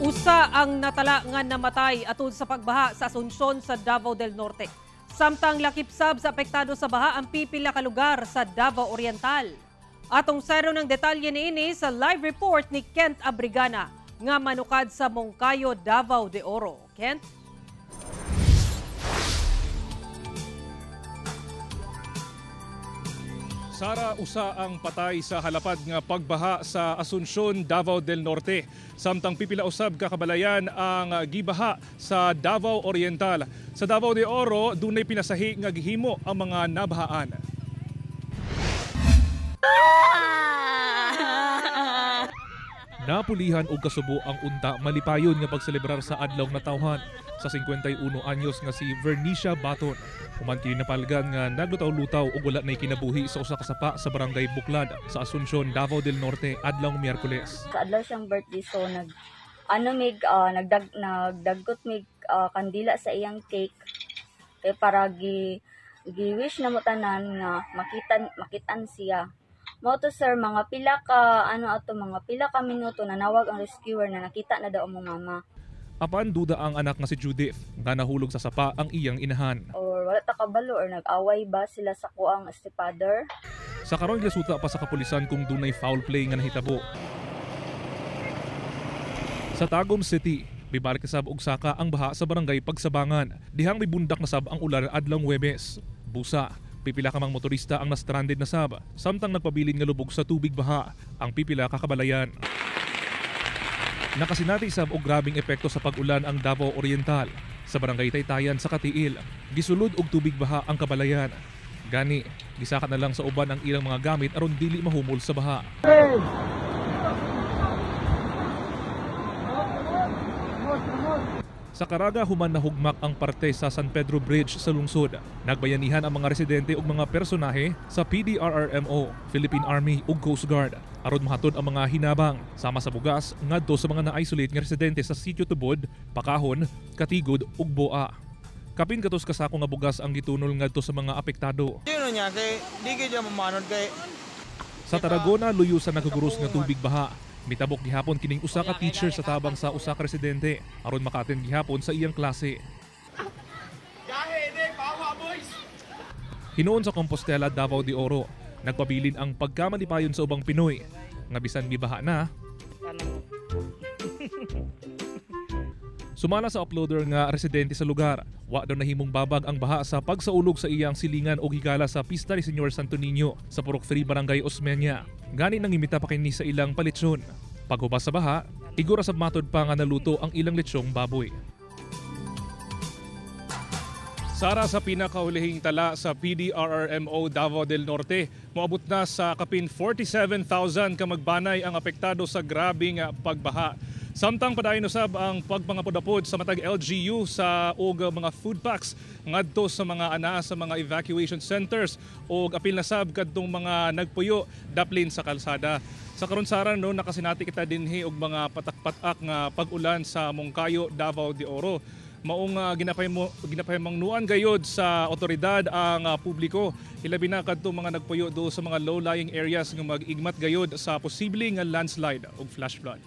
Usa ang natala nga namatay atol sa pagbaha sa Asunsyon sa Davao del Norte. Samtang lakipsab sa apektado sa baha ang pipila ka lugar sa Davao Oriental. Atong saro ng detalye niini sa live report ni Kent Abrigana nga manukad sa Moncayo, Davao de Oro. Kent? Sara, usa ang patay sa halapad nga pagbaha sa Asunsyon, Davao del Norte. Samtang pipila usab ka kabalayan ang gibaha sa Davao Oriental. Sa Davao de Oro, dunay pinasahi nga gihimo ang mga nabahaan. Napulihan og kasubo ang unta malipayon nga pagselebrar sa adlaw nga tawhan sa 51 anyos nga si Vernicia Baton. Human kini napalgan nga naglutaw-lutaw og wala nay kinabuhi sa usa ka sapa sa barangay Buklad sa Asunsyon, Davao del Norte adlaw Miyerkules. Sa adlaw siyang birthday, so nagdaggot mig kandila sa iyang cake kay para gi-wish na mo tanan nga makitan siya. Mao to sir, mga pila ka minuto nanawag ang rescuer na nakita na daw mo mama. Apan duda ang anak nga si Judith nga nahulog sa sapa ang iyang inahan. Or wala ta kabalo or nag-away ba sila sa kuang stepfather? Sa karon gisuta pa sa kapulisan kung dunay foul play nga nahitabo. Sa Tagum City, bibalik sab og saka ang baha sa barangay Pagsabangan. Dihang may bundak na sab ang ulan adlaw Huwebes. Busa, pipila ka mang motorista ang na-stranded na sab, samtang nagpabilin nga lubog sa tubig baha ang pipila ka kabalayan. Nakasinati sab og grabing epekto sa pag-ulan ang Davao Oriental. Sa barangay Taytayan sa Katiil, gisulod og tubig baha ang kabalayan. Gani, gisakat na lang sa uban ang ilang mga gamit aron dili mahumol sa baha. Sa Caraga, human nahugmak ang parte sa San Pedro Bridge sa lungsod. Nagbayanihan ang mga residente ug mga personahe sa PDRRMO, Philippine Army ug Coast Guard aron mahatod ang mga hinabang sama sa bugas ngadto sa mga na-isolate nga residente sa Sitio Tubod, Pakahon, Katigod ug Boa. Kapin katos kasako nga bugas ang gitunol ngadto sa mga apektado. Sino niya kay di kay mamanod kay sa Tarragona, luyo sa nagaguros nga tubig baha. Mitabok gihapon kining usa ka teacher sa tabang sa usa ka residente aron maka-attend gihapon sa iyang klase. Hinuon sa Compostela, Davao de Oro, nagpabilin ang pagkamalipayon sa ubang Pinoy nga bisan mibaha na. Sumala sa uploader nga residente sa lugar, wa daw nahimong babag ang baha sa pagsaulog sa iyang silingan o higala sa pista ni Senyor Santo Niño sa Purok 3 Barangay Osmeña. Gani nang imita pa kini sa ilang palitsyon. Paghubas sa baha, igura sa matod pa nga naluto ang ilang litsyong baboy. Sara, sa pinakaulihing tala sa PDRRMO Davao del Norte, moabot na sa kapin 47,000 ka magbanay ang apektado sa grabing pagbaha. Samtang padayon usab ang pagpangapod-apod sa matag LGU sa og mga food packs ngadto sa mga sa mga evacuation centers og apil na sab kadtong mga nagpuyo daplin sa kalsada. Sa karon Sara, no, nakasinati kita dinhi og mga patak-patak nga pag-ulan sa Moncayo, Davao de Oro. Maong ginapahimangnuan gayod sa otoridad ang publiko, ilabi na kadtong mga nagpuyo do sa mga low-lying areas nga mag-igmat gayod sa posibleng landslide o flash flood.